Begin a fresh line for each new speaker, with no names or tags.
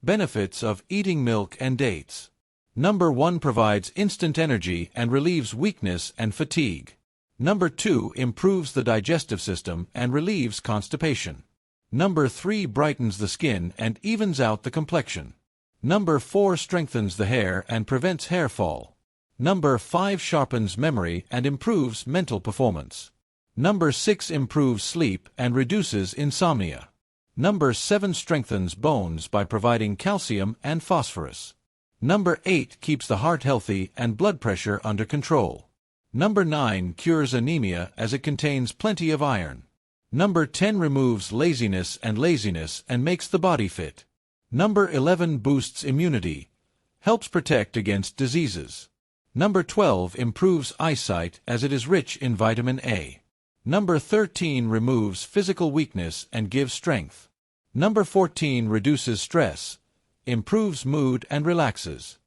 Benefits of eating milk and dates. Number 1 provides instant energy and relieves weakness and fatigue. Number 2 improves the digestive system and relieves constipation. Number 3 brightens the skin and evens out the complexion. Number 4 strengthens the hair and prevents hair fall. Number 5 sharpens memory and improves mental performance. Number 6 improves sleep and reduces insomnia. Number 7 strengthens bones by providing calcium and phosphorus. Number 8 keeps the heart healthy and blood pressure under control. Number 9 cures anemia as it contains plenty of iron. Number 10 removes laziness and makes the body fit. Number 11 boosts immunity, helps protect against diseases. Number 12 improves eyesight as it is rich in vitamin A. Number 13 removes physical weakness and gives strength. Number 14 reduces stress, improves mood and relaxes.